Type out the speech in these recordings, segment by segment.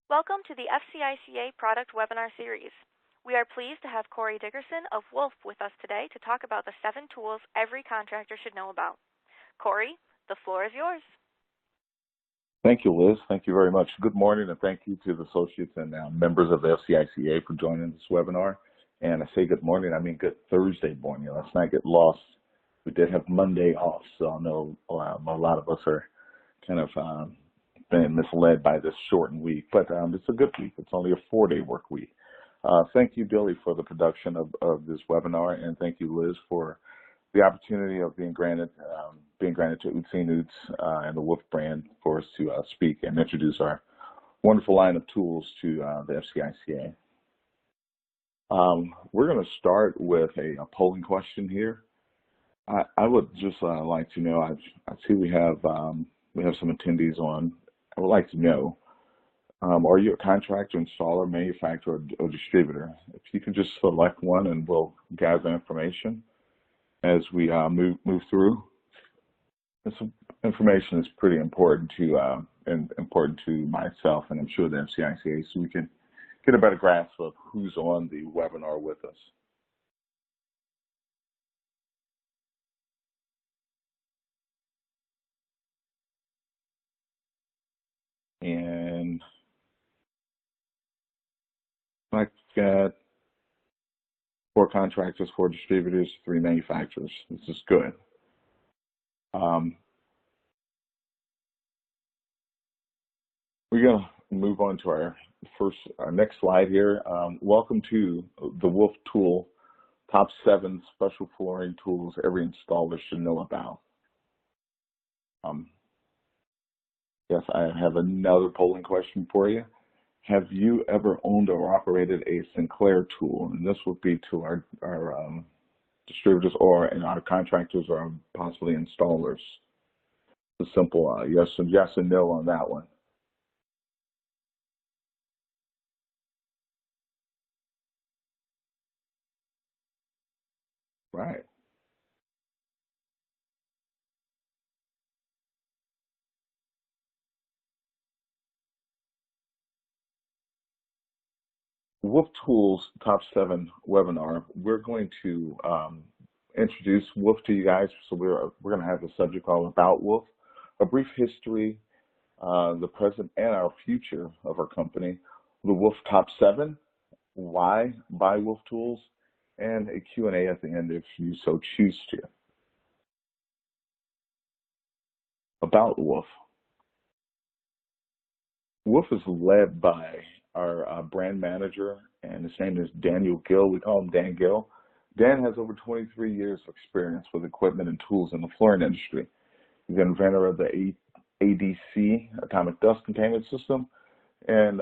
Welcome to the FCICA Product Webinar Series. We are pleased to have Corey Dickerson of WOLFF with us today to talk about the 7 tools every contractor should know about. Corey, the floor is yours. Thank you, Liz. Thank you very much. Good morning, and thank you to the associates and members of the FCICA for joining this webinar. And I say good morning, I mean good Thursday morning. Let's not get lost. We did have Monday off, so I know a lot of us are kind of been misled by this shortened week, but it's a good week. It's only a 4-day work week. Thank you, Billy, for the production of this webinar, and thank you, Liz, for the opportunity of being granted to Utseen Utes and the WOLFF brand for us to speak and introduce our wonderful line of tools to the FCICA. We're going to start with a polling question here. I would just like to know. I see we have some attendees on. I would like to know, are you a contractor, installer, manufacturer, or distributor? If you can just select one, and we'll gather information as we move through. This information is pretty important to myself, and I'm sure the FCICA, so we can get a better grasp of who's on the webinar with us. And I've got 4 contractors, 4 distributors, 3 manufacturers. This is good. We're going to move on to our next slide here. Welcome to the WOLFF Tool Top 7 Special Flooring Tools Every Installer Should Know About. Yes, I have another polling question for you. Have you ever owned or operated a Sinclair tool? And this would be to our distributors or our contractors or possibly installers. It's a simple yes and no on that one. Right. WOLFF Tools Top 7 webinar. We're going to introduce WOLFF to you guys. So we're going to have a subject called About WOLFF, a brief history, the present and our future of our company, the WOLFF Top 7, why buy WOLFF Tools, and a Q&A at the end if you so choose to. About WOLFF. WOLFF is led by our brand manager, and his name is Daniel Gill. We call him Dan Gill. Dan has over 23 years of experience with equipment and tools in the flooring industry. He's the inventor of the ADC, Atomic Dust Containment System, and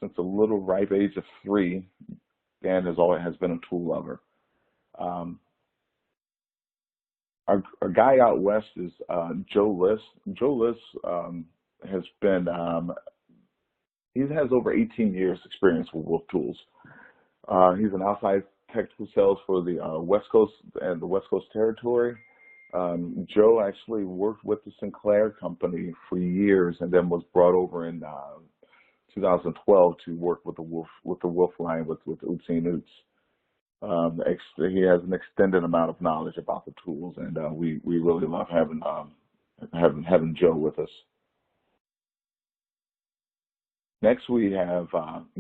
since a little ripe age of 3, Dan has been a tool lover. Our guy out west is Joe Liss. Joe Liss has been he has over 18 years experience with WOLFF Tools. He's an outside technical sales for the West Coast and the West Coast territory. Joe actually worked with the Sinclair company for years, and then was brought over in 2012 to work with the WOLFF line with Utseen Utes. He has an extended amount of knowledge about the tools, and we really love having Joe with us. Next, we have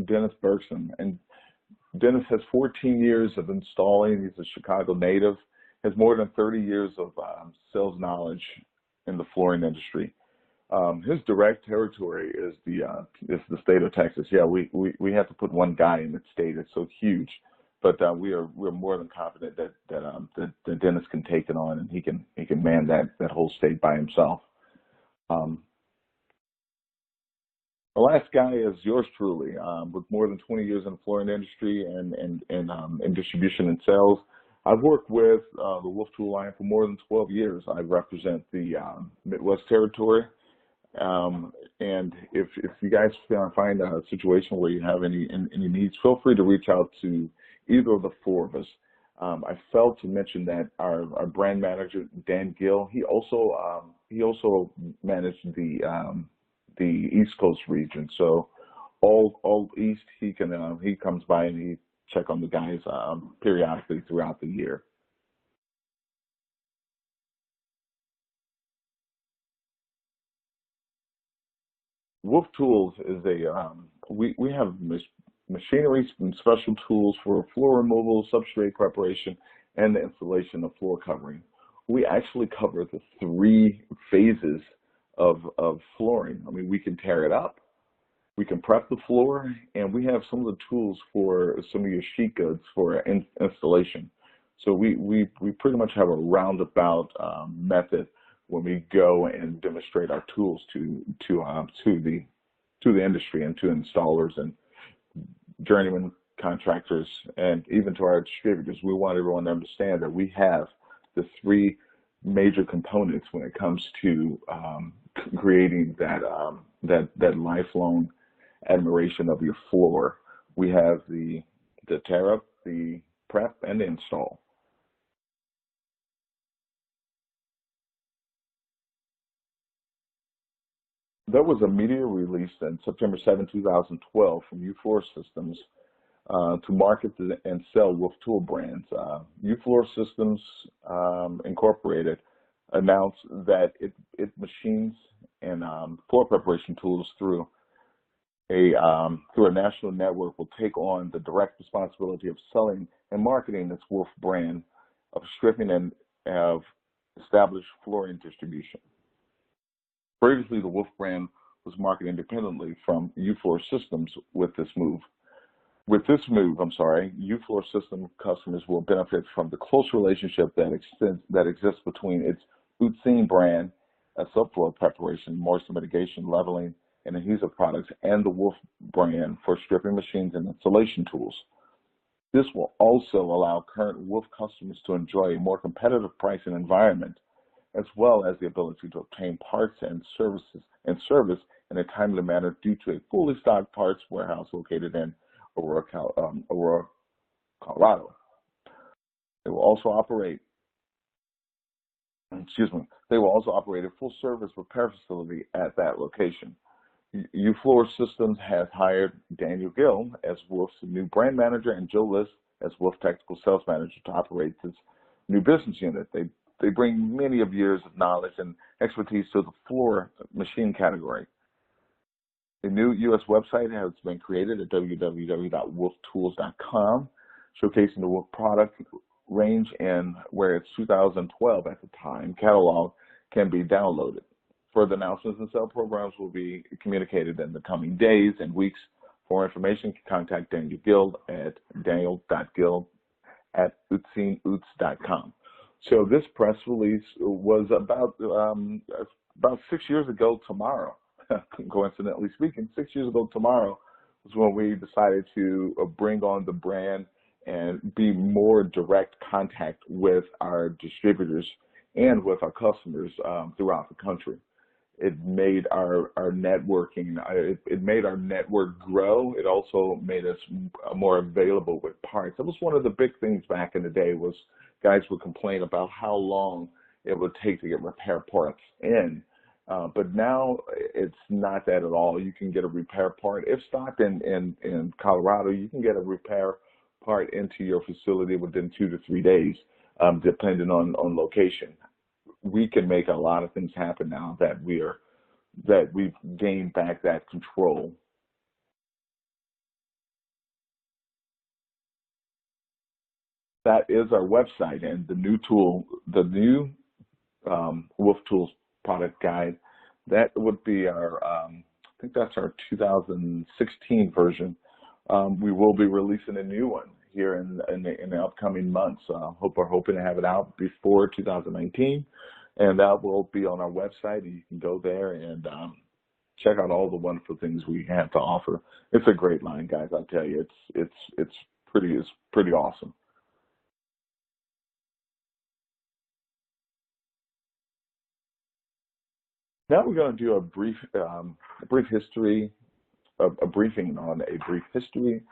Dennis Bergson, and Dennis has 14 years of installing. He's a Chicago native, has more than 30 years of sales knowledge in the flooring industry. His direct territory is the state of Texas. Yeah, we have to put one guy in the state. It's so huge, but we're more than confident that Dennis can take it on, and he can man that whole state by himself. The last guy is yours truly, with more than 20 years in the flooring industry and distribution and sales. I've worked with the WOLFF Tool line for more than 12 years. I represent the Midwest territory, and if you guys find a situation where you have any needs, feel free to reach out to either of the 4 of us. I failed to mention that our brand manager, Dan Gill, he also managed the East Coast region. So all east. He comes by and he check on the guys periodically throughout the year. Wolf Tools is we have machinery and special tools for floor removal, substrate preparation, and the installation of floor covering. We actually cover the three phases of flooring. I mean, we can tear it up, we can prep the floor, and we have some of the tools for some of your sheet goods for installation. So we pretty much have a roundabout method when we go and demonstrate our tools to the industry and to installers and journeyman contractors and even to our distributors. We want everyone to understand that we have the three major components when it comes to creating that lifelong admiration of your floor. We have the tear up, the prep, and the install. There was a media release on September 7, 2012 from U-Floor Systems to market and sell Wolf Tool brands. U-Floor Systems Incorporated announced that it machines and floor preparation tools through a national network will take on the direct responsibility of selling and marketing its Wolf brand of stripping and of established flooring distribution. Previously, the Wolf brand was marketed independently from U-Floor Systems. With this move, U-Floor System customers will benefit from the close relationship that exists between its Utzine brand, a subfloor preparation, moisture mitigation, leveling, and adhesive products, and the Wolf brand for stripping machines and installation tools. This will also allow current Wolf customers to enjoy a more competitive pricing environment, as well as the ability to obtain parts and service in a timely manner due to a fully stocked parts warehouse located in Aurora, Colorado. They will also operate a full service repair facility at that location. U-Floor Systems has hired Daniel Gill as Wolf's new brand manager and Joe List as Wolf Technical Sales Manager to operate this new business unit. They bring many of years of knowledge and expertise to the floor machine category. A new U.S. website has been created at www.wolftools.com, showcasing the Wolf product range and where its 2012 at the time catalog can be downloaded. Further announcements and sale programs will be communicated in the coming days and weeks. For information, contact Daniel Gill at daniel.gill@utzineuts.com. So this press release was about 6 years ago tomorrow. Coincidentally speaking, 6 years ago tomorrow was when we decided to bring on the brand and be more direct contact with our distributors and with our customers throughout the country. It made our networking, it made our network grow. It also made us more available with parts. That was one of the big things back in the day, was guys would complain about how long it would take to get repair parts in. But now it's not that at all. You can get a repair part. If stocked in Colorado, you can get a repair part into your facility within 2 to 3 days, depending on location. We can make a lot of things happen now that we've gained back that control. That is our website, and the new Wolf Tools product guide. That would be our, I think that's our 2016 version. We will be releasing a new one here in the upcoming months. We're hoping to have it out before 2019, and that will be on our website. And you can go there and check out all the wonderful things we have to offer. It's a great line, guys. I tell you, it's pretty awesome. Now we're going to do a brief history, a briefing on a brief history,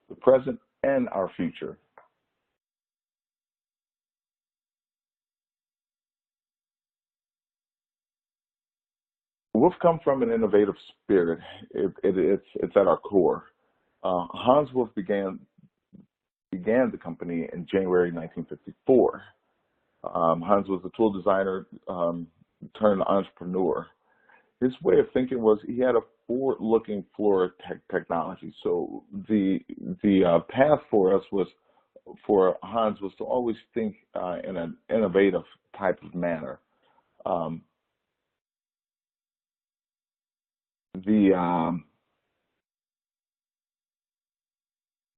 the present, and our future. WOLFF come from an innovative spirit. It's at our core. Hans Wolff began the company in January 1954. Hans was a tool designer turned entrepreneur. His way of thinking was he had a forward-looking floor technology. So the path for us was, for Hans, was to always think in an innovative type of manner.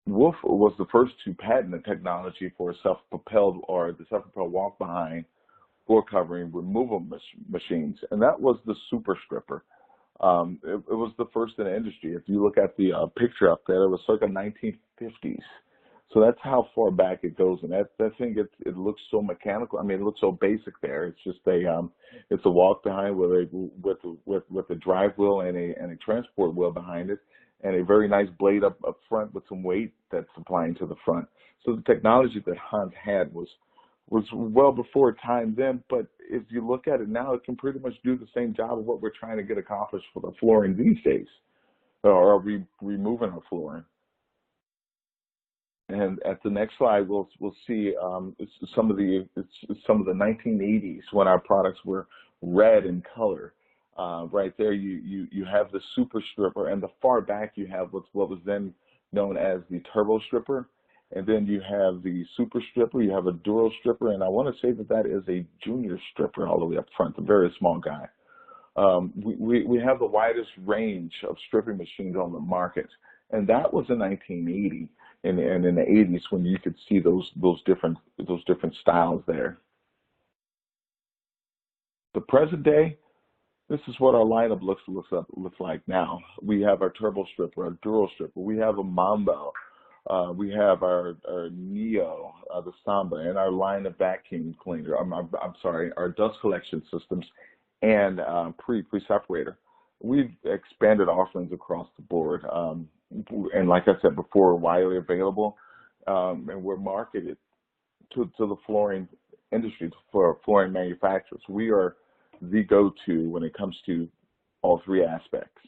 WOLFF was the first to patent the technology for self-propelled or the self-propelled walk-behind floor covering removal machines, and that was the Super Stripper. It was the first in the industry. If you look at the picture up there, it was circa 1950s. So that's how far back it goes, and that thing, it looks so mechanical. I mean, it looks so basic there. It's just it's a walk behind with a drive wheel and a transport wheel behind it, and a very nice blade up front with some weight that's applying to the front. So the technology that Hans had was well before time then, but if you look at it now, it can pretty much do the same job of what we're trying to get accomplished for the flooring these days, or are we removing our flooring? And at the next slide, we'll see some of the 1980s when our products were red in color. Right there, you have the Super Stripper, and the far back you have what was then known as the Turbo Stripper, and then you have the Super Stripper, you have a Duro Stripper, and I want to say that is a Junior Stripper all the way up front, a very small guy. We have the widest range of stripping machines on the market, and that was in 1980. And in the 80s, when you could see those different styles there. The present day, this is what our lineup looks like now. We have our Turbo Stripper, our Duro Stripper. We have a Mambo. We have our Neo, the Samba, and our line of vacuum cleaner. I'm sorry, our dust collection systems, and pre-separator. We've expanded offerings across the board. And like I said before, widely available, and we're marketed to the flooring industry, for flooring manufacturers. We are the go-to when it comes to all three aspects.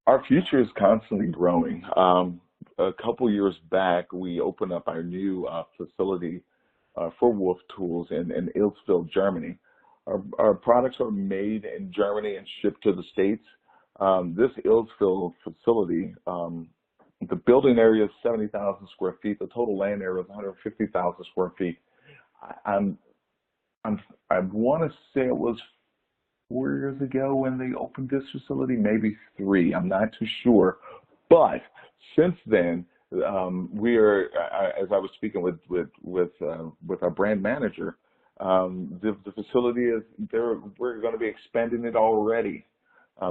Our future is constantly growing. A couple years back, we opened up our new facility for WOLFF Tools in Ilsfeld, Germany. Our products are made in Germany and shipped to the States. This Ilsfeld facility, the building area is 70,000 square feet. The total land area is 150,000 square feet. I want to say it was 4 years ago when they opened this facility, maybe 3. I'm not too sure. But since then, we are, as I was speaking with our brand manager, the facility is there. We're going to be expanding it already.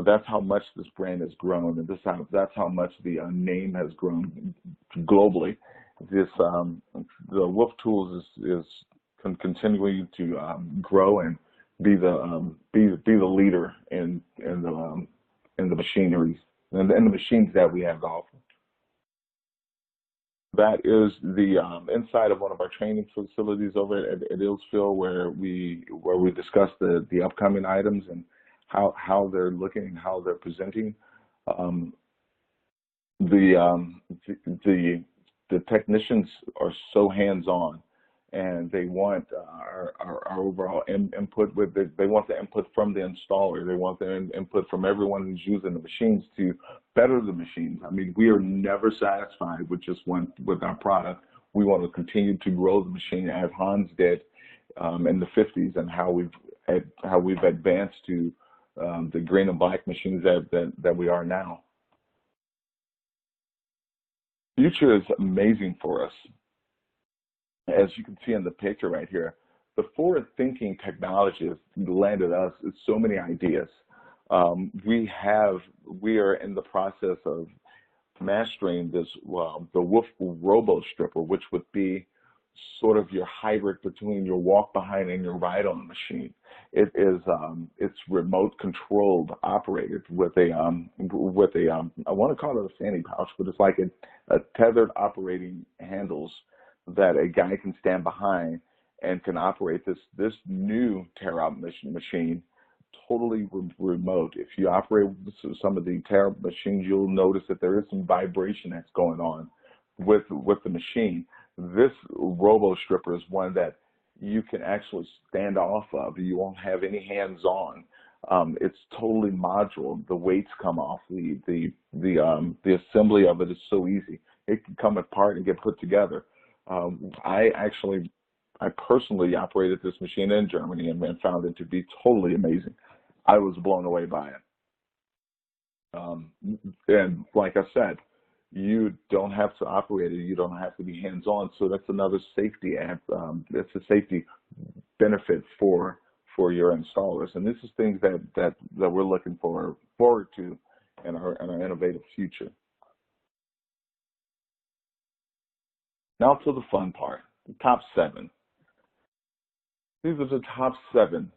That's how much this brand has grown, and that's how much the name has grown globally. The WOLFF Tools is continuing to grow and be the leader in the machineries and the machines that we have to offer. That is the inside of one of our training facilities over at Ilsfeld, where we discuss the upcoming items and how they're looking and how they're presenting. The technicians are so hands-on, and they want our overall input with it. They want the input from the installer. They want the input from everyone who's using the machines to better the machines. I mean, we are never satisfied with just with our product. We want to continue to grow the machine as Hans did in the 50s, and how we've advanced to the green and black machines that we are now. The future is amazing for us. As you can see in the picture right here, the forward-thinking technology has landed us so many ideas. We are in the process of mastering this, the WOLFF Robo Stripper, which would be sort of your hybrid between your walk-behind and your ride-on machine. It's remote controlled, operated with a I want to call it a fanny pouch, but it's like a tethered operating handles that a guy can stand behind and can operate this new tear-out machine totally remote. If you operate some of the tear-out machines, you'll notice that there is some vibration that's going on with the machine. This robo stripper is one that you can actually stand off of. You won't have any hands-on. It's totally modular. The weights come off. The assembly of it is so easy. It can come apart and get put together. I personally operated this machine in Germany and found it to be totally amazing. I was blown away by it. And like I said, you don't have to operate it. You don't have to be hands-on. So that's another safety it's a safety benefit for your installers. And this is things that we're looking forward to in our innovative future. Now to the fun part, the top 7. These are the top 7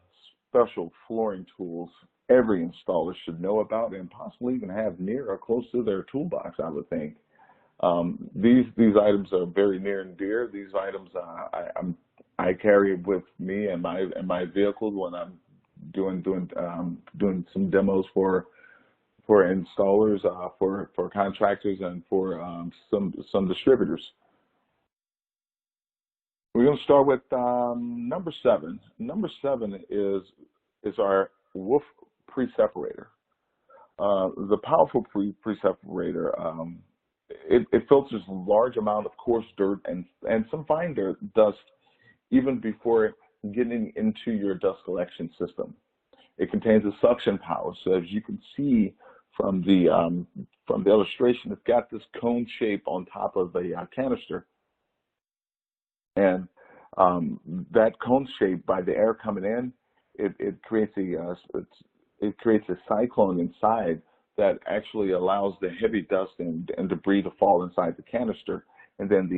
special flooring tools every installer should know about and possibly even have near or close to their toolbox, I would think. These items are very near and dear. These items I carry with me in my vehicle when I'm doing some demos for installers, for contractors, and for some distributors. We're going to start with number 7. Number 7 is our WOLFF pre-separator. The powerful pre-separator, it filters a large amount of coarse dirt and some fine dirt, dust, even before getting into your dust collection system. It contains a suction power, so as you can see from the illustration, it's got this cone shape on top of the canister. And that cone shape, by the air coming in, it creates a cyclone inside that actually allows the heavy dust and debris to fall inside the canister, and then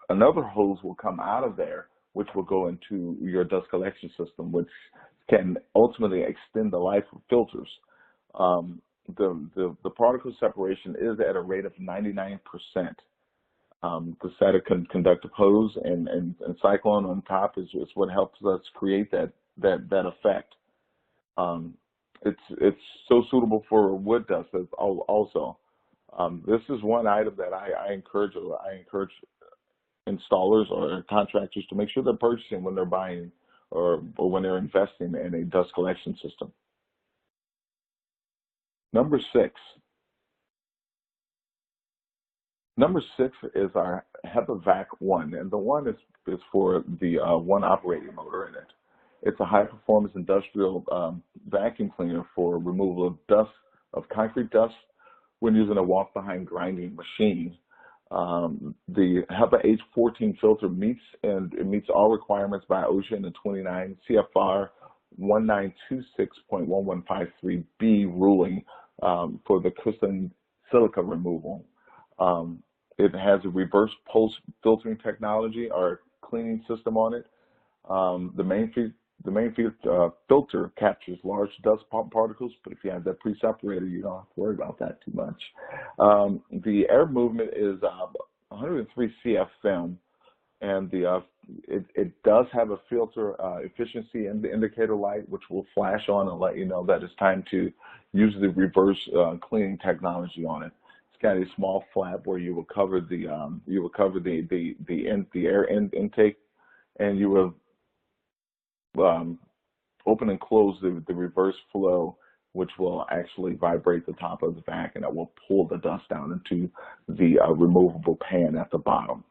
another hose will come out of there, which will go into your dust collection system, which can ultimately extend the life of filters. The particle separation is at a rate of 99%. The static conductive hose and cyclone on top is what helps us create that effect. It's so suitable for wood dust also. This is one item that I encourage installers or contractors to make sure they're purchasing when they're buying or when they're investing in a dust collection system. Number 6. Number 6 is our HEPA Vac 1, and the 1 is for the 1 operating motor in it. It's a high-performance industrial vacuum cleaner for removal of dust, of concrete dust, when using a walk-behind grinding machine. The HEPA H14 filter meets all requirements by OSHA and 29 CFR 1926.1153B ruling for the crystalline silica removal. It has a reverse pulse filtering technology or cleaning system on it. The main filter captures large dust particles, but if you have that pre-separator, you don't have to worry about that too much. The air movement is 103 CFM, and it does have a filter efficiency indicator light, which will flash on and let you know that it's time to use the reverse cleaning technology on it. It's got a small flap where you will cover the air intake, and you will open and close the reverse flow, which will actually vibrate the top of the vac, and it will pull the dust down into the removable pan at the bottom.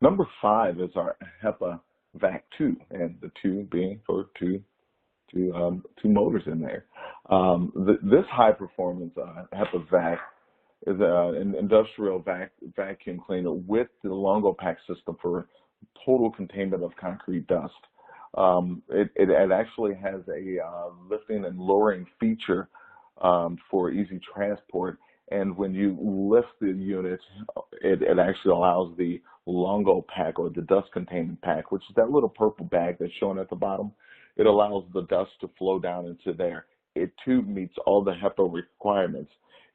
Number 5 is our HEPA Vac 2, and the 2 being for two motors in there. This high-performance HEPA Vac is an industrial vacuum cleaner with the Longo Pack system for total containment of concrete dust. It actually has a lifting and lowering feature for easy transport, and when you lift the unit, it actually allows the Longo Pack, or the dust containment pack, which is that little purple bag that's shown at the bottom. It allows the dust to flow down into there. It too meets all the HEPA requirements.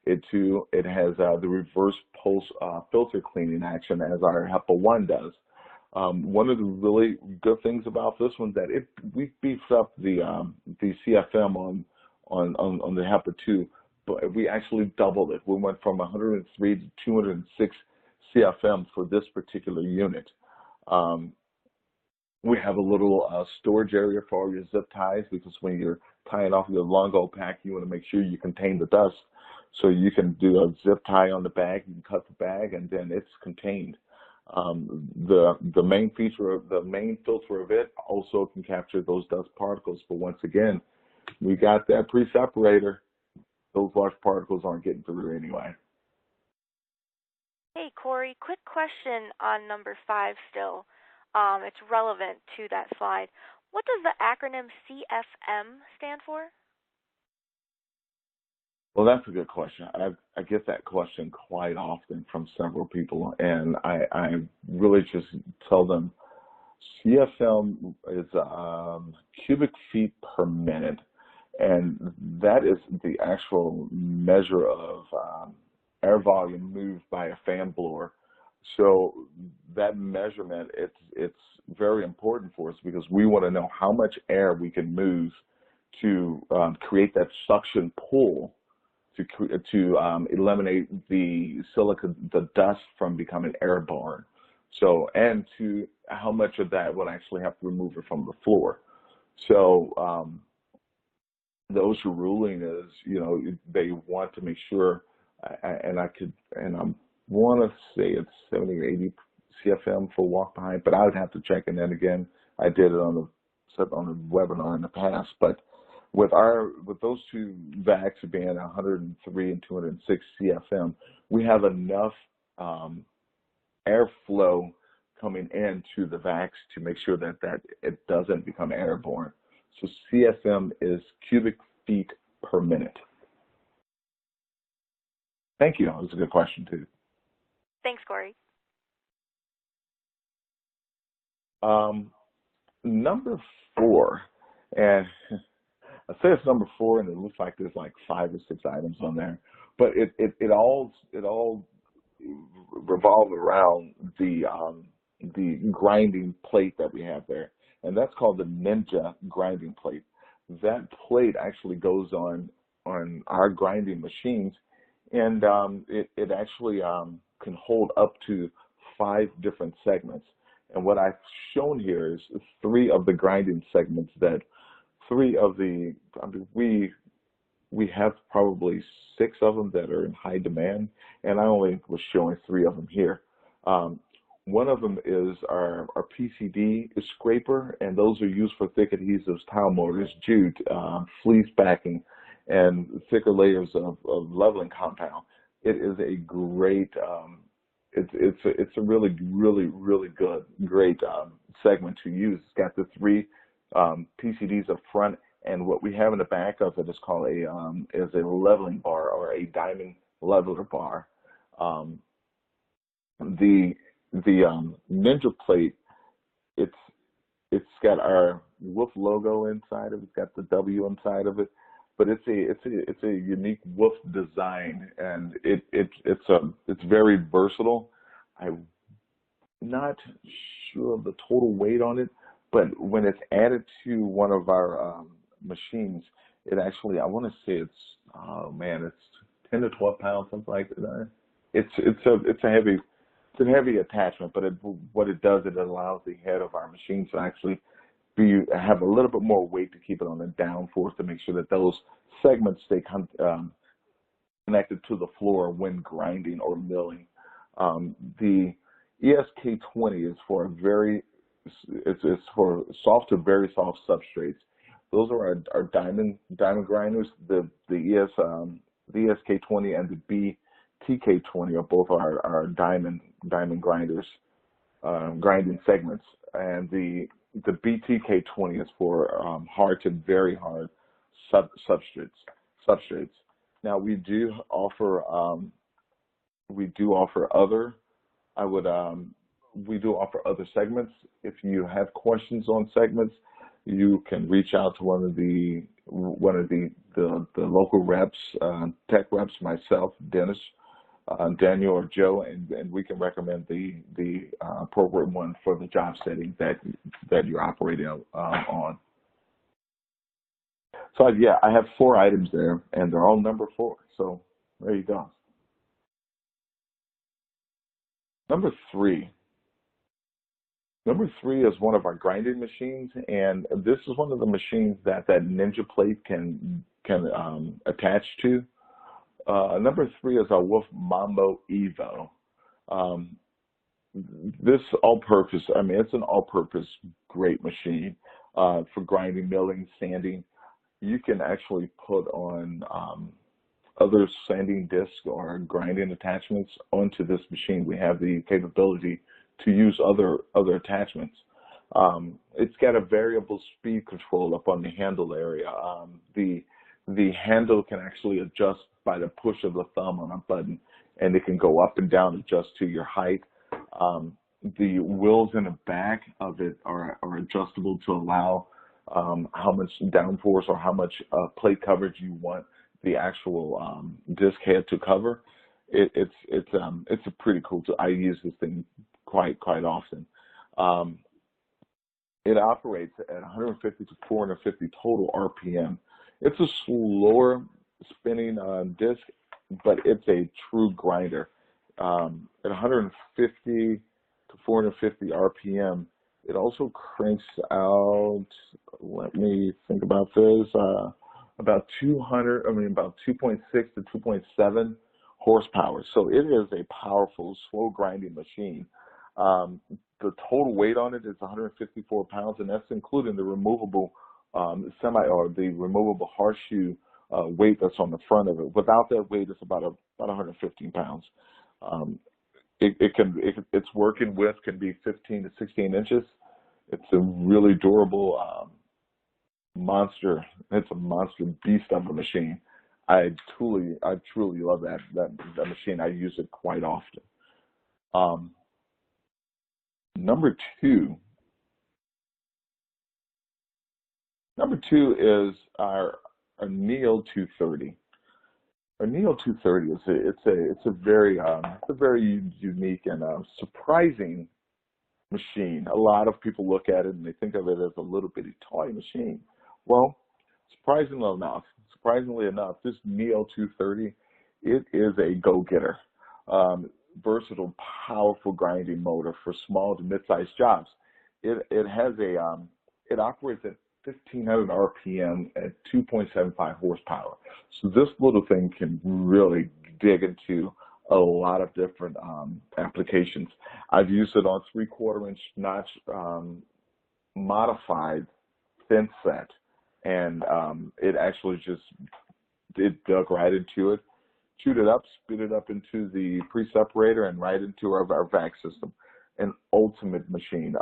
It has the reverse pulse filter cleaning action as our HEPA 1 does. One of the really good things about this one that we beefed up the CFM on the HEPA 2, but we actually doubled it. We went from 103 to 206 CFM for this particular unit. We have a little storage area for all your zip ties, because when you're tying off your Longo pack, you want to make sure you contain the dust. So you can do a zip tie on the bag, you can cut the bag, and then it's contained. The main feature, the main filter of it also can capture those dust particles, but once again, we got that pre-separator. Those large particles aren't getting through anyway. Hey, Corey, quick question on number 5 still. It's relevant to that slide. What does the acronym CFM stand for? Well, that's a good question. I get that question quite often from several people, and I really just tell them CFM is cubic feet per minute, and that is the actual measure of air volume moved by a fan blower. So that measurement, it's very important for us, because we want to know how much air we can move to create that suction pull to eliminate the silica, the dust, from becoming airborne. So, and to how much of that we'll actually have to remove it from the floor. So the OSHA ruling is, they want to make sure, and I want to say it's 70 or 80 CFM for walk behind, but I would have to check. And then again, I did it on a webinar in the past. But with those two vacs being 103 and 206 CFM, we have enough airflow coming into the vacs to make sure that it doesn't become airborne. So CFM is cubic feet per minute. Thank you. That was a good question too. Thanks, Corey. Number 4, and I say it's number 4, and it looks like there's like 5 or 6 items on there, but it all revolves around the grinding plate that we have there, and that's called the Ninja grinding plate. That plate actually goes on our grinding machines, and it actually can hold up to 5 different segments. And what I've shown here is 3 of the grinding segments we have probably 6 of them that are in high demand, and I only was showing 3 of them here. One of them is our PCD scraper, and those are used for thick adhesives, tile mortars, jute, fleece backing, and thicker layers of leveling compound. It is a great, it's a really great segment to use. It's got the 3 PCDs up front, and what we have in the back of it is called a leveling bar, or a diamond leveler bar. The Ninja plate, it's got our WOLFF logo inside of it. It's got the W inside of it, but it's a unique WOLFF design, and it's very versatile. I'm not sure of the total weight on it, but when it's added to one of our machines, it actually, I want to say it's 10 to 12 pounds, something like that. It's a heavy attachment, but what it does, it allows the head of our machine to actually have a little bit more weight to keep it on the downforce, to make sure that those segments stay connected to the floor when grinding or milling. The ESK20 is for it's for soft to very soft substrates. Those are our diamond grinders. The ESK20 and the BTK20 are both our diamond grinders, grinding segments, and the BTK20 is for hard to very hard substrates. Now we do offer other segments. If you have questions on segments, you can reach out to one of the one of the local reps, tech reps, myself, Dennis, Daniel, or Joe, and we can recommend the appropriate one for the job setting that you're operating on. So yeah, I have 4 items there, and they're all number 4. So there you go. Number three. Number 3 is one of our grinding machines, and this is one of the machines that Ninja plate can attach to. Number 3 is our WOLFF Mambo Evo. Um, this all-purpose, I mean, it's an all-purpose great machine for grinding, milling, sanding. You can actually put on other sanding discs or grinding attachments onto this machine. We have the capability to use other attachments. It's got a variable speed control up on the handle area. The handle can actually adjust by the push of the thumb on a button, and it can go up and down, adjust to your height. The wheels in the back of it are adjustable to allow how much downforce or how much plate coverage you want the actual disc head to cover. It's a pretty cool tool. I use this thing quite often. It operates at 150 to 450 total RPM. It's a slower spinning disc, but it's a true grinder. At 150 to 450 RPM, it also cranks out, let me think about this, about 2.6 to 2.7 horsepower. So it is a powerful, slow grinding machine. The total weight on it is 154 pounds, and that's including the removable the removable horseshoe weight that's on the front of it. Without that weight, it's about 115 pounds. Its working width can be 15 to 16 inches. It's a really durable monster. It's a monster beast of a machine. I truly love that machine. I use it quite often. Number two is our Neo 230. Our Neo 230 it's a very unique and surprising machine. A lot of people look at it and they think of it as a little bitty toy machine. Well, surprisingly enough, this Neo 230, it is a go-getter. Versatile, powerful grinding motor for small to mid-sized jobs. It operates at 1,500 RPM at 2.75 horsepower. So this little thing can really dig into a lot of different applications. I've used it on 3/4-inch notch modified thin set, and it actually it dug right into it, chewed it up, spit it up into the pre-separator and right into our vac system. An ultimate machine.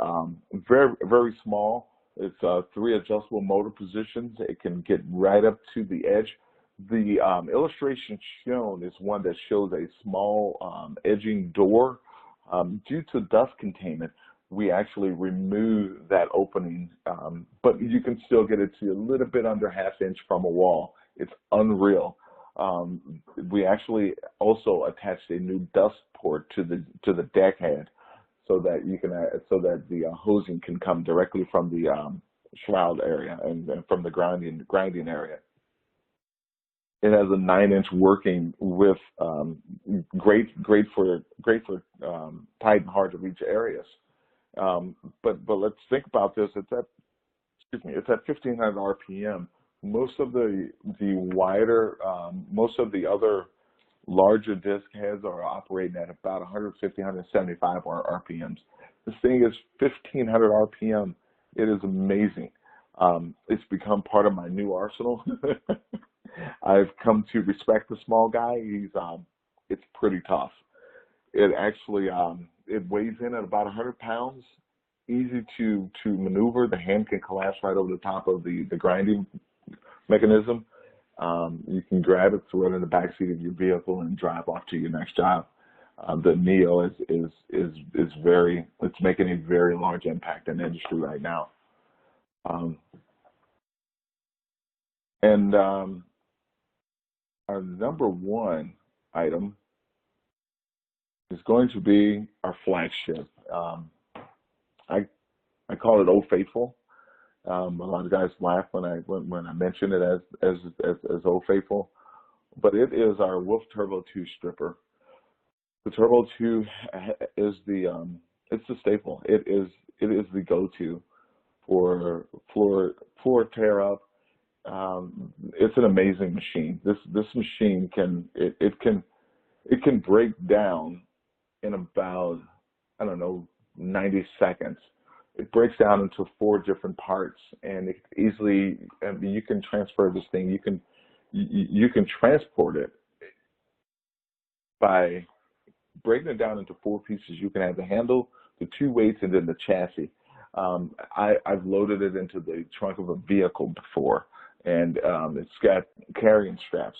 Very small. It's 3 adjustable motor positions. It can get right up to the edge. The illustration shown is one that shows a small edging door. Due to dust containment, we actually remove that opening, but you can still get it to a little bit under 1/2 inch from a wall. It's unreal. We actually also attached a new dust port to the deck head, so that the hosing can come directly from the shroud area and from the grinding area. It has a 9-inch working with great for tight and hard to reach areas. But let's think about this. It's at 1,500 RPM. Most of the other larger disc heads are operating at about 150, 175 RPMs. This thing is 1,500 RPM. It is amazing. It's become part of my new arsenal. I've come to respect the small guy. It's pretty tough. It actually, it weighs in at about 100 pounds. Easy to maneuver. The hand can collapse right over the top of the grinding mechanism. You can grab it, throw it in the back seat of your vehicle, and drive off to your next job. The Neo it's making a very large impact in the industry right now. And our number one item is going to be our flagship. I I call it Old Faithful. A lot of guys laugh when I mention it as Old Faithful, but it is our WOLFF Turbo 2 stripper. The Turbo 2 is it's the staple. It is the go-to for floor tear up. It's an amazing machine. This machine can break down in about, I don't know, 90 seconds. It breaks down into 4 different parts, and it easily, I mean, you can transfer this thing. You can transport it by breaking it down into 4 pieces. You can have the handle, the 2 weights, and then the chassis. I've loaded it into the trunk of a vehicle before, and it's got carrying straps.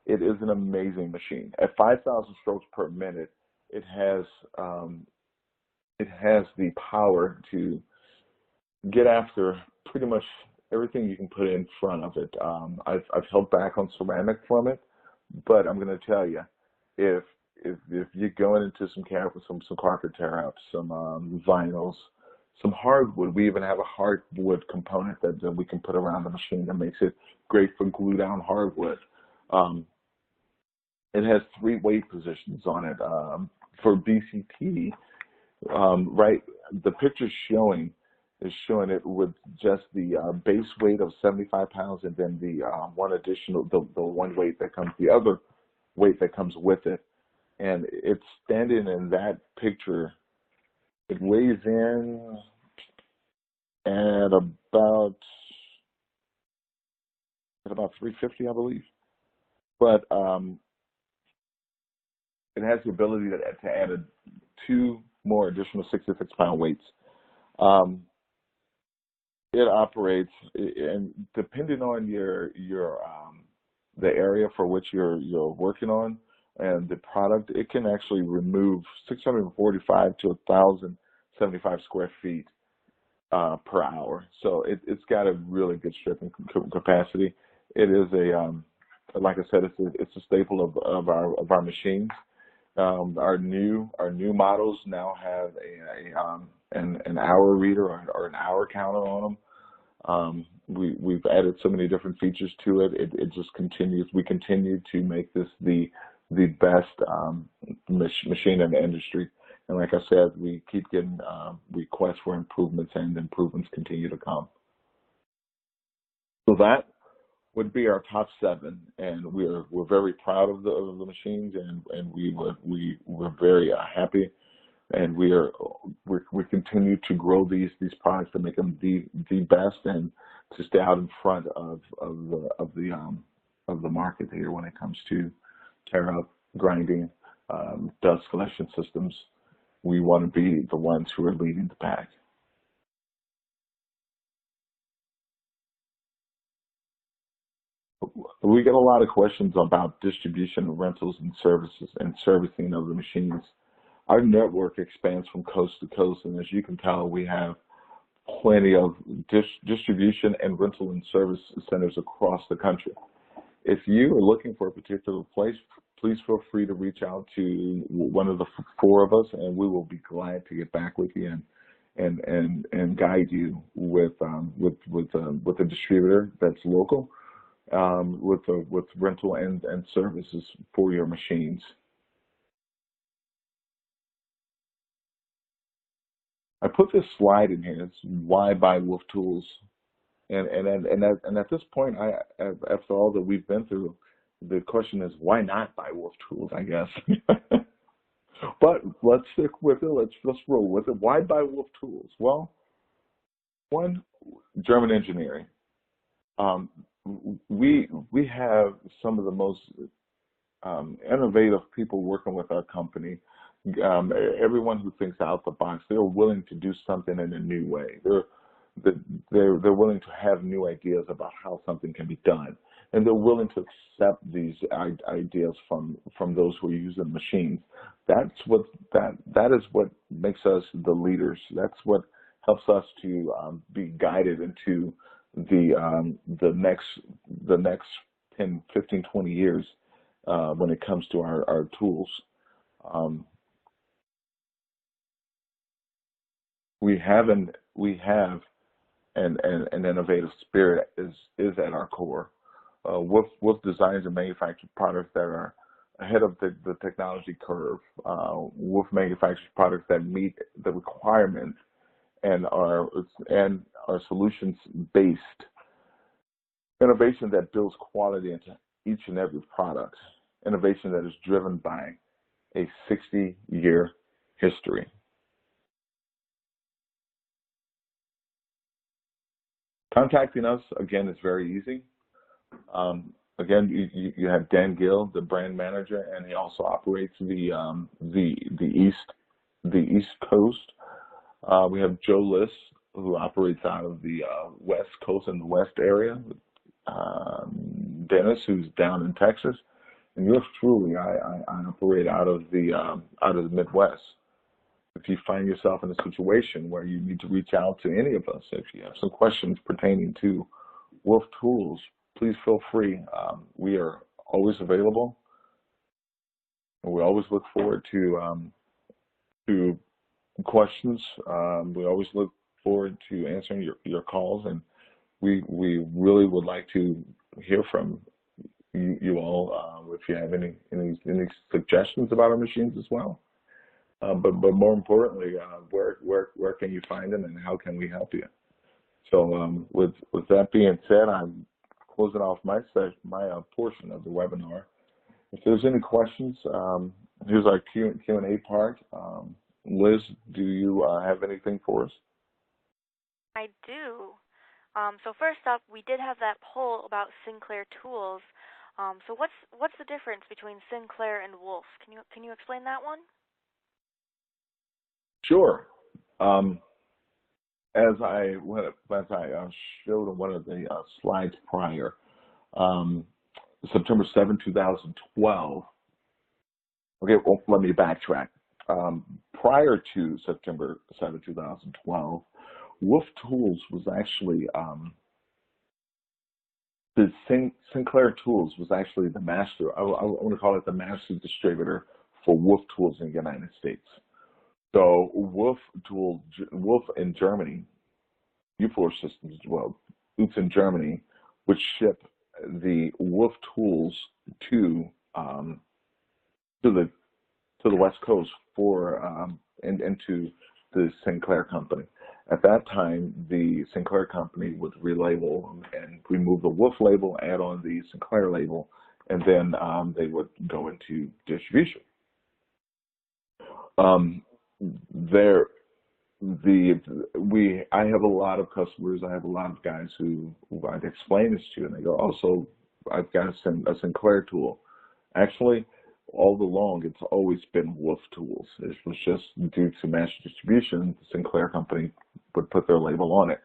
It is an amazing machine. At 5,000 strokes per minute, it has the power to get after pretty much everything you can put in front of it. I've held back on ceramic from it, but I'm going to tell you, if you're going into some carpet tear ups, some vinyls, some hardwood, we even have a hardwood component that we can put around the machine that makes it great for glue down hardwood. It has 3 weight positions on it. For BCT, right, the picture is showing it with just the base weight of 75 pounds, and then the one weight that comes, the other weight that comes with it. And it's standing in that picture. It weighs in at about 350, I believe. But it has the ability to add 2 more additional 66-pound weights. It operates, and depending on the area for which you're working on and the product, it can actually remove 645 to 1,075 square feet per hour. So it's got a really good stripping capacity. It is like I said, it's a staple of our machines. Our new models now have an hour reader or an hour counter on them. We've added so many different features to it. It just continues. We continue to make this the best machine in the industry. And like I said, we keep getting requests for improvements, and improvements continue to come. So that would be our top 7, and we're very proud of the machines, and we're very happy, and we continue to grow these products to make them the best, and to stay out in front of the market here when it comes to tear up, grinding, dust collection systems. We want to be the ones who are leading the pack. We get a lot of questions about distribution, rentals, and services, and servicing of the machines. Our network expands from coast to coast, and as you can tell, we have plenty of distribution and rental and service centers across the country. If you are looking for a particular place, please feel free to reach out to one of the 4 of us, and we will be glad to get back with you and guide you with a distributor that's local, with rental and services for your machines. I put this slide in here. It's why buy WOLFF Tools, and at this point, after all that we've been through, the question is, why not buy WOLFF Tools? I guess, but let's stick with it. Let's roll with it. Why buy WOLFF Tools? Well, 1, German engineering. We have some of the most innovative people working with our company. Everyone who thinks out the box, they're willing to do something in a new way. They're willing to have new ideas about how something can be done, and they're willing to accept these ideas from those who are using machines. That is what makes us the leaders. That's what helps us to be guided into the next 10, 15, 20 years when it comes to our tools. Um, we have an innovative spirit is at our core. WOLFF designs and manufactures products that are ahead of the technology curve. WOLFF manufactures products that meet the requirements and are solutions based. Innovation that builds quality into each and every product. Innovation that is driven by a 60-year history. Contacting us, again, is very easy. Again, you have Dan Gill, the brand manager, and he also operates the East Coast. We have Joe Liss, who operates out of the West Coast and the West area. Dennis, who's down in Texas, and yours truly, I operate out of the Midwest. If you find yourself in a situation where you need to reach out to any of us, if you have some questions pertaining to WOLFF tools, please feel free. We are always available, and we always look forward to questions. We always look forward to answering your calls, and we really would like to hear from you all if you have any suggestions about our machines as well. But more importantly, where can you find them, and how can we help you? So with that being said, I'm closing off my portion of the webinar. If there's any questions, here's our Q&A part. Liz, do you have anything for us? I do. So first up, we did have that poll about Sinclair tools. So what's the difference between Sinclair and WOLFF? Can you explain that one? Sure. As I showed on one of the slides prior, September 7, 2012. Okay, well, let me backtrack. Prior to September 7, 2012, WOLFF Tools was actually the Sinclair Tools was actually the master. I want to call it the master distributor for WOLFF Tools in the United States. So WOLFF in Germany, U4 Systems, well, UTZ in Germany, would ship the WOLFF tools to the West Coast into the Sinclair company. At that time, the Sinclair company would relabel and remove the WOLFF label, add on the Sinclair label, and then they would go into distribution. I have a lot of customers. I have a lot of guys who I'd explain this to, and they go, "Oh, so I've got a Sinclair tool." Actually, all along, it's always been WOLFF tools. It was just due to mass distribution, the Sinclair company would put their label on it.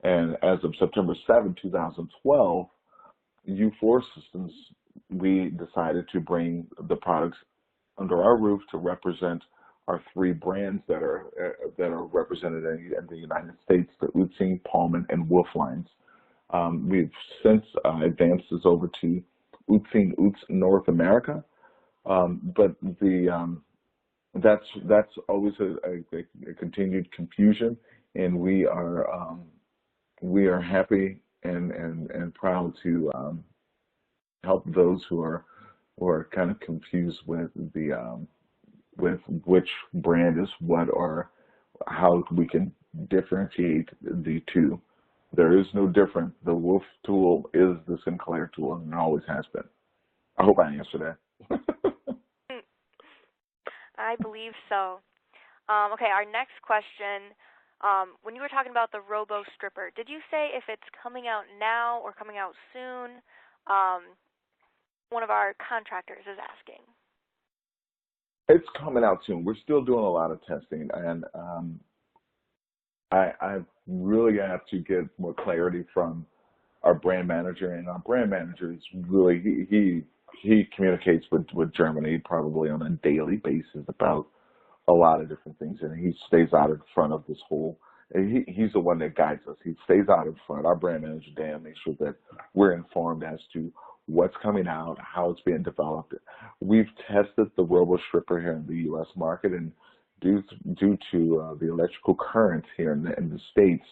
And as of September 7, 2012, U4 Systems, we decided to bring the products under our roof to represent our three brands that are represented in the United States: the UTZ, Pullman, and WOLFF lines. We've since advanced this over to UTZ North America, but that's always a continued confusion, and we are happy and proud to help those who are kind of confused with with which brand is what, or how we can differentiate the two. There is no difference. The WOLFF tool is the Sinclair tool, and it always has been. I hope I answered that. I believe so. Okay, our next question. When you were talking about the Robo Stripper, did you say if it's coming out now or coming out soon? One of our contractors is asking. It's coming out soon. We're still doing a lot of testing, and I really have to get more clarity from our brand manager, and our brand manager is really, he communicates with Germany probably on a daily basis about a lot of different things, and he stays out in front of this whole He's the one that guides us. He stays out in front. Our brand manager, Dan, makes sure that we're informed as to what's coming out, how it's being developed. We've tested the robo stripper here in the U.S. market, and due to the electrical current here in the States,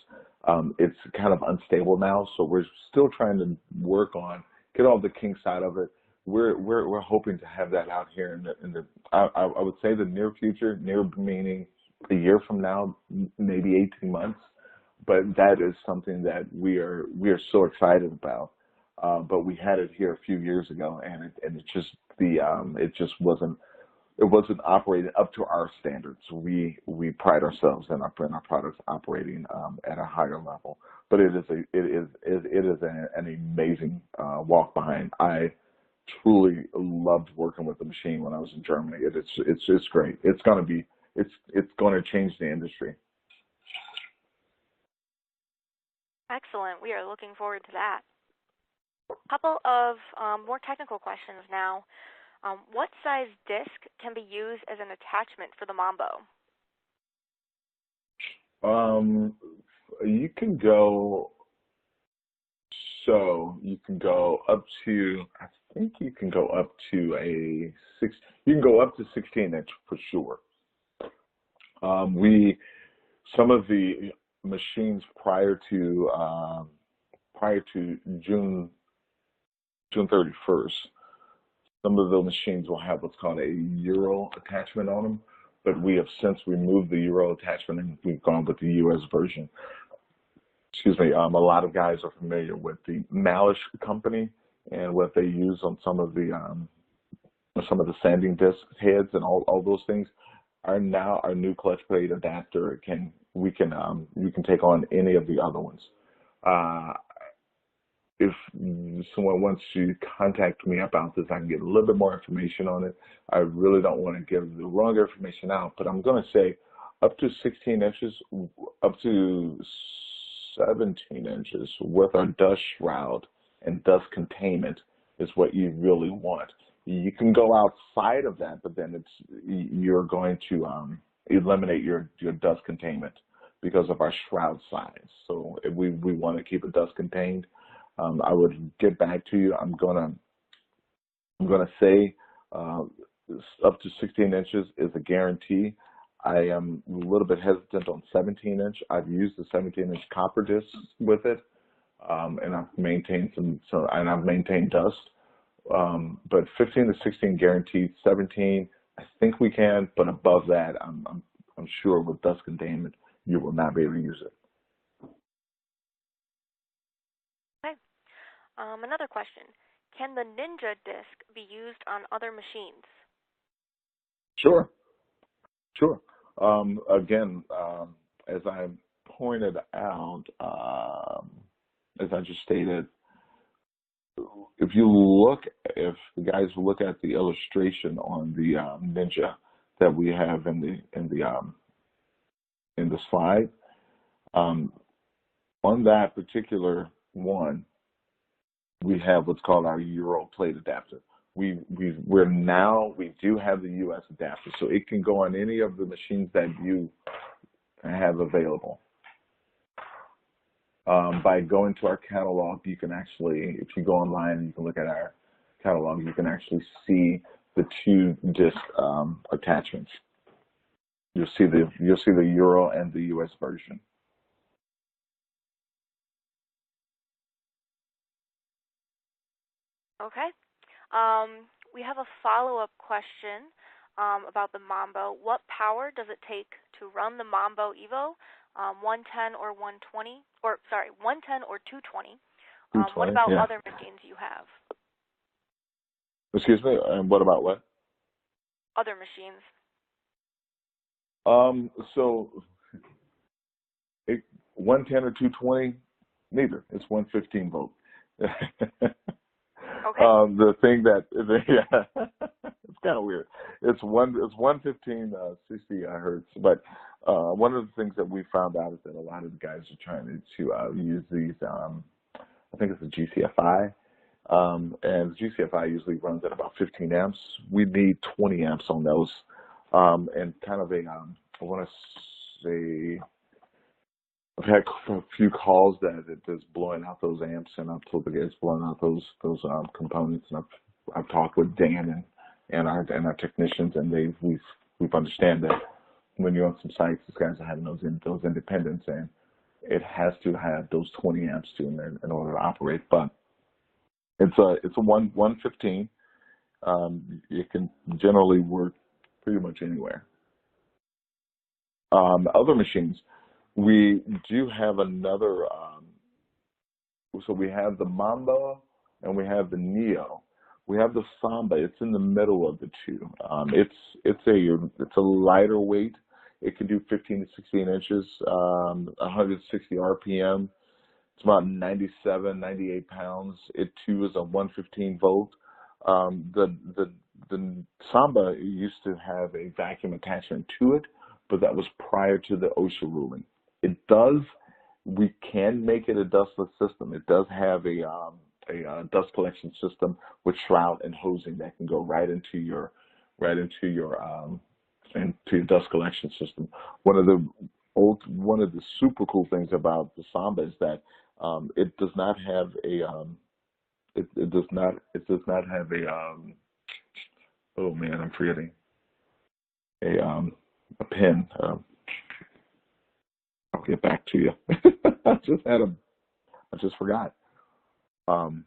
it's kind of unstable now. So we're still trying to work on get all the kinks out of it. We're hoping to have that out here in the I would say the near future, near meaning a year from now, maybe 18 months. But that is something that we are so excited about. But we had it here a few years ago, and it just wasn't operating up to our standards. We pride ourselves in our products operating at a higher level. But it is an amazing walk behind. I truly loved working with the machine when I was in Germany. It's just great. It's going to change the industry. Excellent. We are looking forward to that. A couple of more technical questions now. What size disc can be used as an attachment for the Mambo? You can go. So you can go up to. I think you can go up to a six. You can go up to 16-inch for sure. Some of the machines prior to June 31st. Some of the machines will have what's called a Euro attachment on them, but we have since removed the Euro attachment and we've gone with the US version. Excuse me. A lot of guys are familiar with the Malish company and what they use on some of the sanding disc heads and all those things. Our new clutch plate adapter you can take on any of the other ones. If someone wants to contact me about this, I can get a little bit more information on it. I really don't want to give the wrong information out, but I'm going to say up to 16 inches, up to 17 inches with our dust shroud and dust containment is what you really want. You can go outside of that, but then you're going to eliminate your dust containment because of our shroud size. So if we want to keep it dust contained. I would get back to you. I'm gonna say up to 16 inches is a guarantee. I am a little bit hesitant on 17-inch. I've used the 17-inch copper discs with it, and I've maintained and I've maintained dust. But 15 to 16 guaranteed. 17, I think we can, but above that, I'm sure with dust containment, you will not be able to use it. Another question. Can the Ninja disc be used on other machines? Sure. Again, as I pointed out, as I just stated, if the guys look at the illustration on the Ninja that we have in the slide, on that particular one, we have what's called our Euro plate adapter. We do have the US adapter, so it can go on any of the machines that you have available. By going to our catalog, you can actually, if you go online and you can look at our catalog, you can actually see the two disc attachments. You'll see the Euro and the US version. Okay. We have a follow-up question about the Mambo. What power does it take to run the Mambo Evo 110 or 120? 110 or 220. What about other machines you have? Excuse me, and what about what? Other machines. So 110 or 220, neither. It's 115 volt. Okay. The thing that it's kind of weird. It's 115 60 hertz. But one of the things that we found out is that a lot of the guys are trying to use these. I think it's a GCFI, and GCFI usually runs at about 15 amps. We need 20 amps on those, and kind of a I want to say I've had a few calls that it is blowing out those amps, and I've told the guys blowing out those components. And I've talked with Dan and our technicians, and we've understand that when you're on some sites, these guys are having those independents, and it has to have those 20 amps to in order to operate. But it's a 115. It can generally work pretty much anywhere. Other machines, we do have another. So we have the Mamba and we have the Neo. We have the Samba. It's in the middle of the two. It's a lighter weight. It can do 15 to 16 inches, 160 RPM. It's about 97, 98 pounds. It too is a 115 volt. The Samba used to have a vacuum attachment to it, but that was prior to the OSHA ruling. It does. We can make it a dustless system. It does have a dust collection system with shroud and hosing that can go right into your dust collection system. One of the super cool things about the Samba is that it does not have oh man, I'm forgetting a pin. I'll get back to you. I just forgot. Um,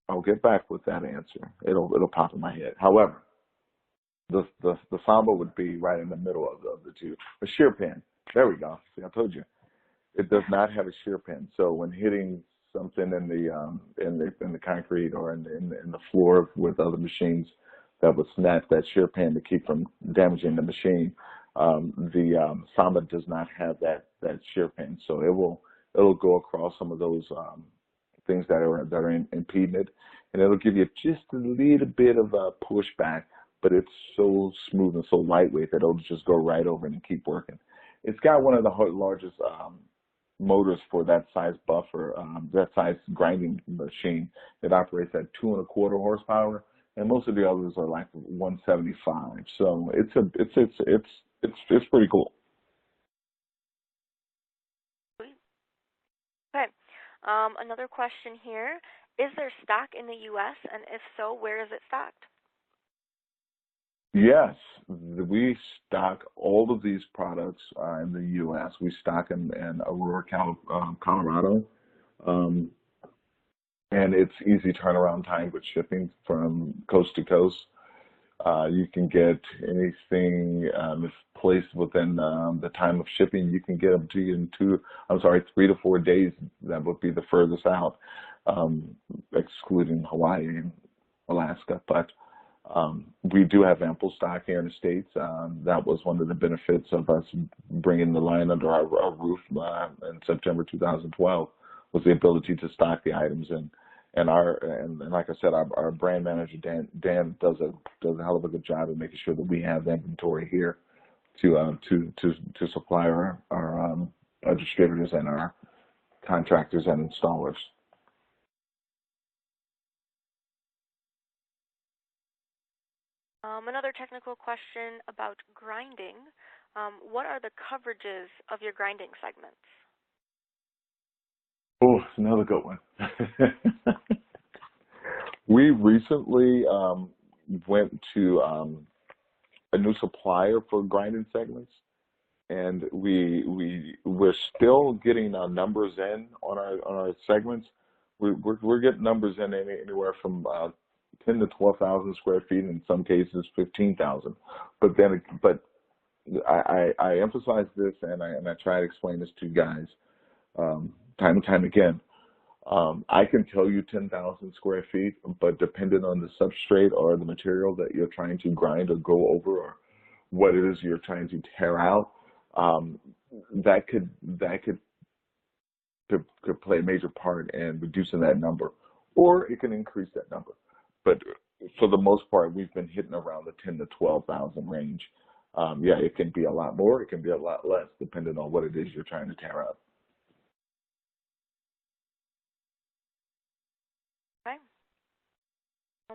I'll get back with that answer. It'll pop in my head. However, the Samba would be right in the middle of the two. A shear pin. There we go. See, I told you. It does not have a shear pin. So when hitting something in the concrete or in the floor with other machines, that would snap that shear pin to keep from damaging the machine. The Samba does not have that shear pin, so it'll go across some of those things that are impeding it, and it'll give you just a little bit of a pushback, but it's so smooth and so lightweight that it'll just go right over it and keep working. It's got one of the largest motors for that size buffer, that size grinding machine. It operates at 2.25 horsepower, and most of the others are like 175. So it's pretty cool. Okay. Another question here. Is there stock in the U.S., and if so, where is it stocked? Yes, we stock all of these products in the U.S. We stock in Aurora, Colorado, um, and it's easy turnaround time with shipping from coast to coast. You can get anything if placed within the time of shipping. You can get them to you in 3 to 4 days. That would be the furthest out, excluding Hawaii and Alaska. But we do have ample stock here in the States. That was one of the benefits of us bringing the line under our roof in September 2012, was the ability to stock the items. And like I said, our brand manager Dan does a hell of a good job of making sure that we have the inventory here to supply our distributors and our contractors and installers. Another technical question about grinding. What are the coverages of your grinding segments? Oh, another good one. We recently went to a new supplier for grinding segments, and we're still getting our numbers in on our segments. We're getting numbers in anywhere from 10 to 12,000 square feet, in some cases 15,000. But I emphasize this, and I try to explain this to you guys time and time again. I can tell you 10,000 square feet, but depending on the substrate or the material that you're trying to grind or go over, or what it is you're trying to tear out, that could play a major part in reducing that number, or it can increase that number. But for the most part, we've been hitting around the 10 to 12,000 range. Yeah, it can be a lot more, it can be a lot less, depending on what it is you're trying to tear out. Okay.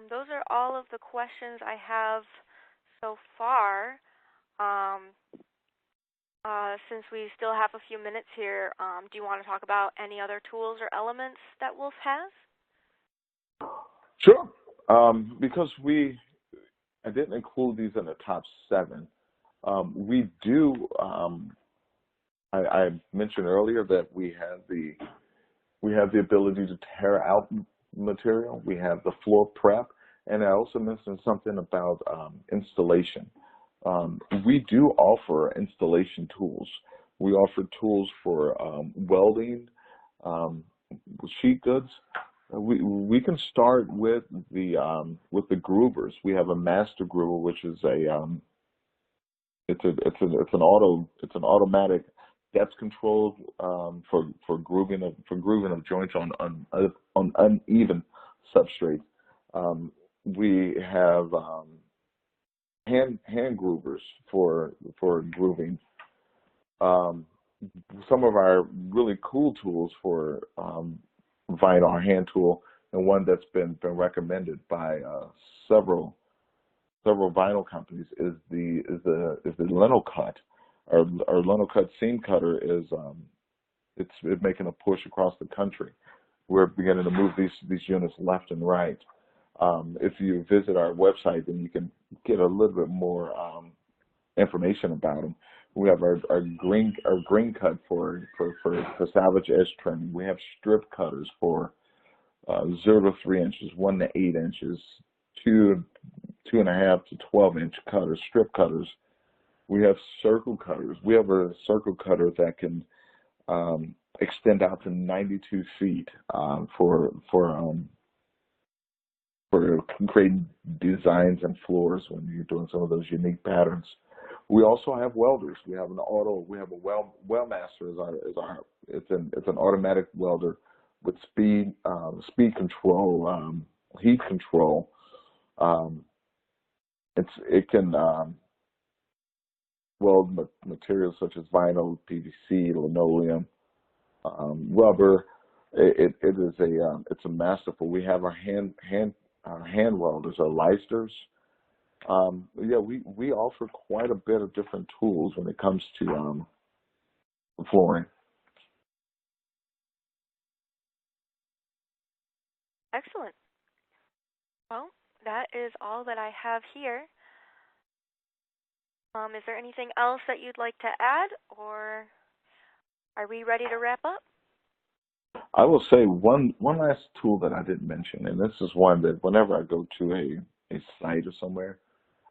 Those are all of the questions I have so far. Since we still have a few minutes here, do you want to talk about any other tools or elements that WOLFF has? Sure. Because I didn't include these in the top 7. We do. I mentioned earlier that we have the ability to tear out material. We have the floor prep, and I also mentioned something about installation. We do offer installation tools. We offer tools for welding, sheet goods. We can start with the groovers. We have a master groover, which is it's an automatic depth control for grooving of joints on uneven substrates. We have hand groovers for grooving. Some of our really cool tools for vinyl, our hand tool, and one that's been recommended by several vinyl companies is the Leno cut. Our Leno cut seam cutter is it's making a push across the country. We're beginning to move these units left and right. If you visit our website, then you can get a little bit more information about them. We have our green cut for salvage edge trimming. We have strip cutters for 0 to 3 inches, 1 to 8 inches, 2.5 to 12-inch cutters, strip cutters. We have circle cutters. We have a circle cutter that can extend out to 92 feet for creating designs and floors when you're doing some of those unique patterns. We also have welders. We have a Weldmaster it's an automatic welder with speed control, heat control. It can weld materials such as vinyl, PVC, linoleum, rubber. It's a masterful. We have our hand welders, our Leisters. We offer quite a bit of different tools when it comes to flooring. Excellent. Well, that is all that I have here. Is there anything else that you'd like to add, or are we ready to wrap up? I will say one last tool that I didn't mention, and this is one that whenever I go to a site or somewhere,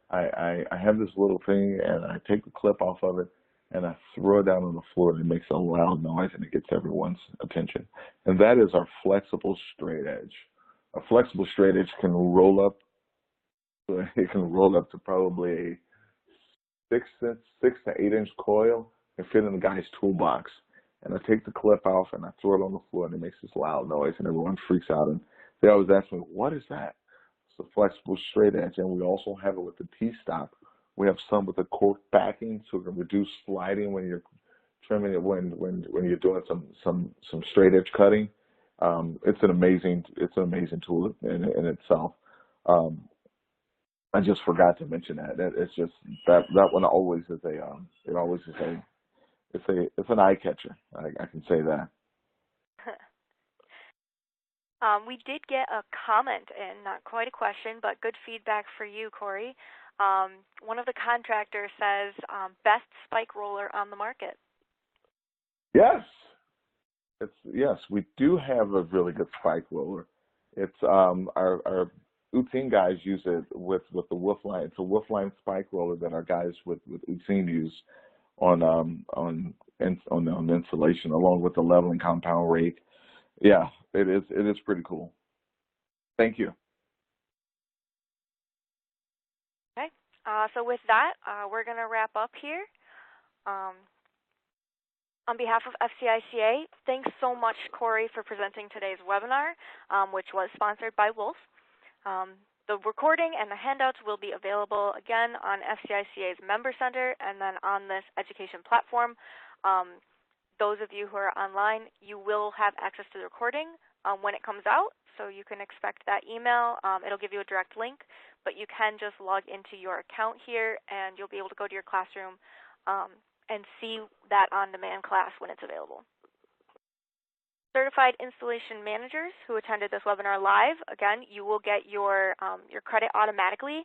I have this little thing, and I take the clip off of it, and I throw it down on the floor, and it makes a loud noise, and it gets everyone's attention. And that is our flexible straight edge. A flexible straight edge can roll up. It can roll up to probably a 6 to 8 inch coil and fit in the guy's toolbox. And I take the clip off and I throw it on the floor, and it makes this loud noise, and everyone freaks out. And they always ask me, "What is that?" It's a flexible straight edge, and we also have it with the T-stop. We have some with the cork backing, so it can reduce sliding when you're trimming it when you're doing some straight edge cutting. It's an amazing tool in itself. I just forgot to mention that. It's just that one always is it's an eye catcher. I can say that. We did get a comment in, not quite a question, but good feedback for you, Corey. One of the contractors says, best spike roller on the market. Yes. Yes, we do have a really good spike roller. It's our Utseen guys use it with the WOLFF line. It's a WOLFF line spike roller that our guys with Utseen use on insulation, along with the leveling compound rake. Yeah, it is pretty cool. Thank you. Okay, so with that, we're going to wrap up here. On behalf of FCICA, thanks so much, Corey, for presenting today's webinar, which was sponsored by WOLFF. The recording and the handouts will be available again on FCICA's Member Center and then on this education platform. Those of you who are online, you will have access to the recording when it comes out, so you can expect that email. It'll give you a direct link, but you can just log into your account here, and you'll be able to go to your classroom and see that on-demand class when it's available. Certified installation managers who attended this webinar live, again, you will get your credit automatically.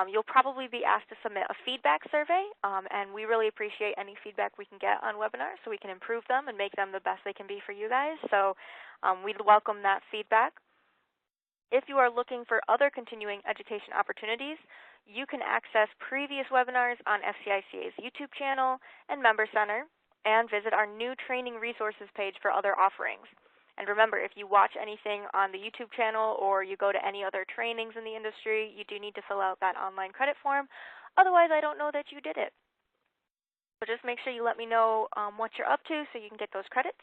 You'll probably be asked to submit a feedback survey, and we really appreciate any feedback we can get on webinars so we can improve them and make them the best they can be for you guys. So we'd welcome that feedback. If you are looking for other continuing education opportunities, you can access previous webinars on FCICA's YouTube channel and Member Center, and visit our new training resources page for other offerings. And remember, if you watch anything on the YouTube channel or you go to any other trainings in the industry, you do need to fill out that online credit form. Otherwise, I don't know that you did it. So just make sure you let me know what you're up to so you can get those credits.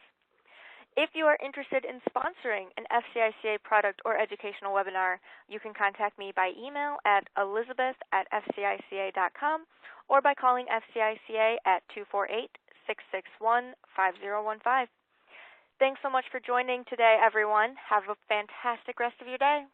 If you are interested in sponsoring an FCICA product or educational webinar, you can contact me by email at elizabeth@fcica.com or by calling FCICA at 248-661-5015. Thanks so much for joining today, everyone. Have a fantastic rest of your day.